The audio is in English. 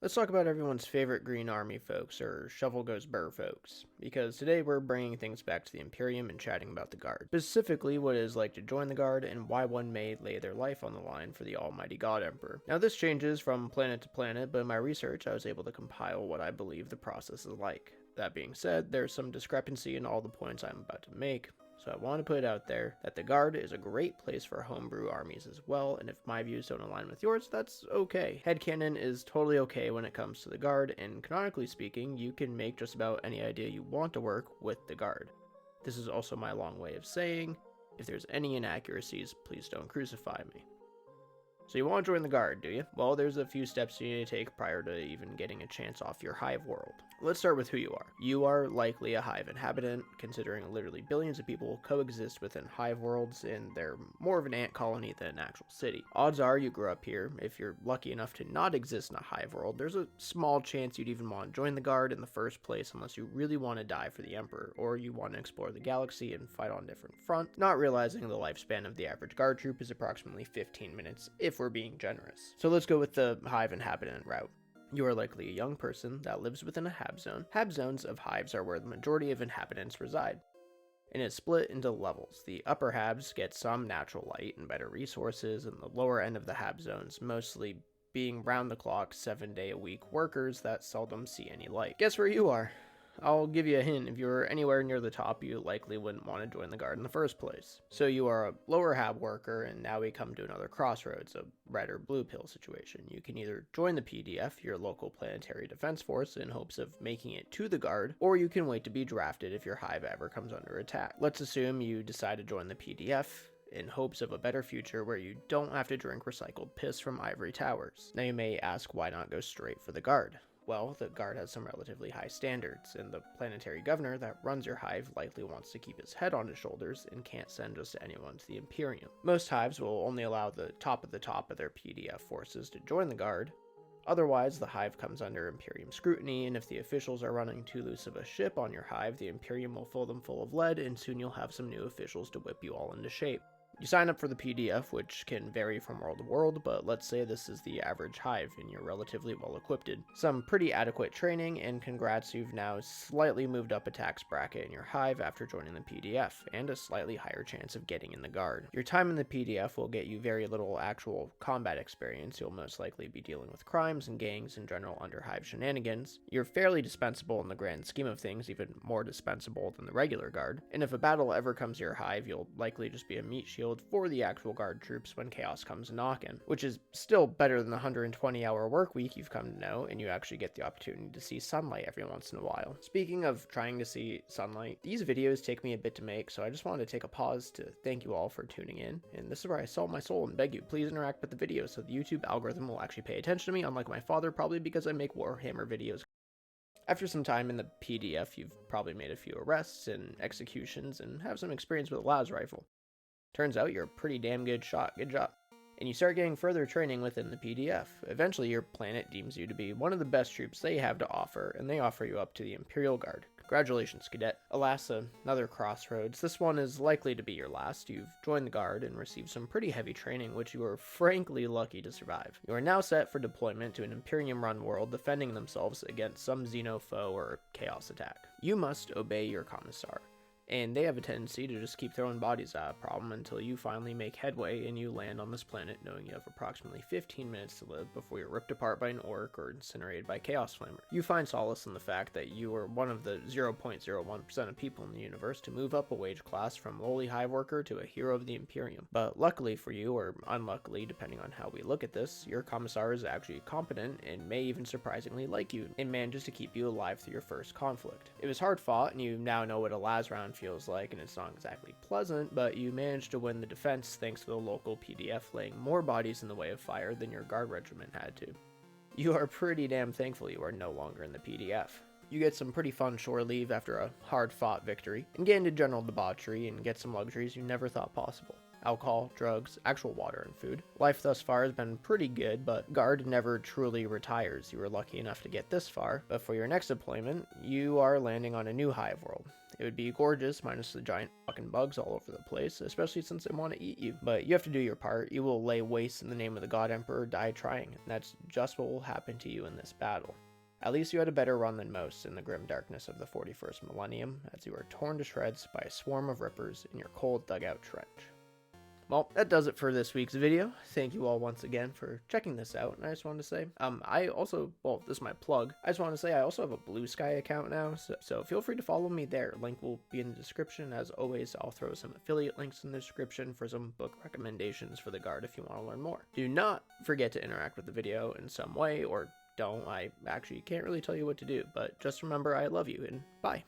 Let's talk about everyone's favorite Green Army folks, or Shovel Goes Burr folks, because today we're bringing things back to the Imperium and chatting about the Guard. Specifically, what it is like to join the Guard and why one may lay their life on the line for the almighty God Emperor. Now, this changes from planet to planet, but in my research I was able to compile what I believe the process is like. That being said, there's some discrepancy in all the points I'm about to make, so I want to put it out there that the Guard is a great place for homebrew armies as well, and if my views don't align with yours, that's okay. Headcanon is totally okay when it comes to the Guard, and canonically speaking, you can make just about any idea you want to work with the Guard. This is also my long way of saying, if there's any inaccuracies, please don't crucify me. So you want to join the Guard, do you? Well, there's a few steps you need to take prior to even getting a chance off your hive world. Let's start with who you are. You are likely a hive inhabitant, considering literally billions of people coexist within hive worlds, and they're more of an ant colony than an actual city. Odds are you grew up here. If you're lucky enough to not exist in a hive world, there's a small chance you'd even want to join the Guard in the first place unless you really want to die for the Emperor, or you want to explore the galaxy and fight on different fronts, not realizing the lifespan of the average Guard troop is approximately 15 minutes, if we're being generous. So let's go with the hive inhabitant route. You are likely a young person that lives within a hab zone. Hab zones of hives are where the majority of inhabitants reside, and it's split into levels. The upper habs get some natural light and better resources, and the lower end of the hab zones mostly being round-the-clock, 7-day-a-week workers that seldom see any light. Guess where you are? I'll give you a hint. If you're anywhere near the top, you likely wouldn't want to join the Guard in the first place. So you are a lower hab worker, and now we come to another crossroads, a red or blue pill situation. You can either join the PDF, your local planetary defense force, in hopes of making it to the Guard, or you can wait to be drafted if your hive ever comes under attack. Let's assume you decide to join the PDF in hopes of a better future where you don't have to drink recycled piss from ivory towers. Now you may ask, why not go straight for the Guard? Well, the Guard has some relatively high standards, and the planetary governor that runs your hive likely wants to keep his head on his shoulders and can't send just anyone to the Imperium. Most hives will only allow the top of their PDF forces to join the Guard. Otherwise, the hive comes under Imperium scrutiny, and if the officials are running too loose of a ship on your hive, the Imperium will fill them full of lead, and soon you'll have some new officials to whip you all into shape. You sign up for the PDF, which can vary from world to world, but let's say this is the average hive and you're relatively well equipped. Some pretty adequate training, and congrats, you've now slightly moved up a tax bracket in your hive after joining the PDF, and a slightly higher chance of getting in the Guard. Your time in the PDF will get you very little actual combat experience. You'll most likely be dealing with crimes and gangs and general under-hive shenanigans. You're fairly dispensable in the grand scheme of things, even more dispensable than the regular Guard, and if a battle ever comes to your hive, you'll likely just be a meat shield for the actual Guard troops when chaos comes knocking, which is still better than the 120-hour work week you've come to know, and you actually get the opportunity to see sunlight every once in a while. Speaking of trying to see sunlight, these videos take me a bit to make, so I just wanted to take a pause to thank you all for tuning in, and this is where I sell my soul and beg you, please interact with the video so the YouTube algorithm will actually pay attention to me, unlike my father, probably because I make Warhammer videos. After some time in the PDF, you've probably made a few arrests and executions and have some experience with a las rifle. Turns out you're a pretty damn good shot. Good job. And you start getting further training within the PDF. Eventually your planet deems you to be one of the best troops they have to offer, and they offer you up to the Imperial Guard. Congratulations, cadet. Alas, another crossroads. This one is likely to be your last. You've joined the Guard and received some pretty heavy training, which you are frankly lucky to survive. You are now set for deployment to an Imperium-run world, defending themselves against some Xeno foe or chaos attack. You must obey your commissar, and they have a tendency to just keep throwing bodies at a problem until you finally make headway and you land on this planet knowing you have approximately 15 minutes to live before you're ripped apart by an orc or incinerated by Chaos Flamer. You find solace in the fact that you are one of the 0.01% of people in the universe to move up a wage class from lowly hive worker to a hero of the Imperium. But luckily for you, or unluckily depending on how we look at this, your commissar is actually competent and may even surprisingly like you, and manages to keep you alive through your first conflict. It was hard fought, and you now know what a las round feels like, and it's not exactly pleasant, but you managed to win the defense thanks to the local PDF laying more bodies in the way of fire than your Guard regiment had to. You are pretty damn thankful you are no longer in the PDF. You get some pretty fun shore leave after a hard-fought victory, and get into general debauchery and get some luxuries you never thought possible. Alcohol, drugs, actual water, and food. Life thus far has been pretty good, but Guard never truly retires. You were lucky enough to get this far, but for your next deployment, you are landing on a new hive world. It would be gorgeous, minus the giant fucking bugs all over the place, especially since they want to eat you. But you have to do your part. You will lay waste in the name of the God Emperor, die trying, and that's just what will happen to you in this battle. At least you had a better run than most in the grim darkness of the 41st millennium, as you were torn to shreds by a swarm of rippers in your cold dugout trench. Well, that does it for this week's video. Thank you all once again for checking this out. And I just wanted to say, this is my plug. I just want to say I also have a Blue Sky account now, so feel free to follow me there. Link will be in the description. As always, I'll throw some affiliate links in the description for some book recommendations for the Guard if you want to learn more. Do not forget to interact with the video in some way, or don't. I actually can't really tell you what to do, but just remember I love you, and bye.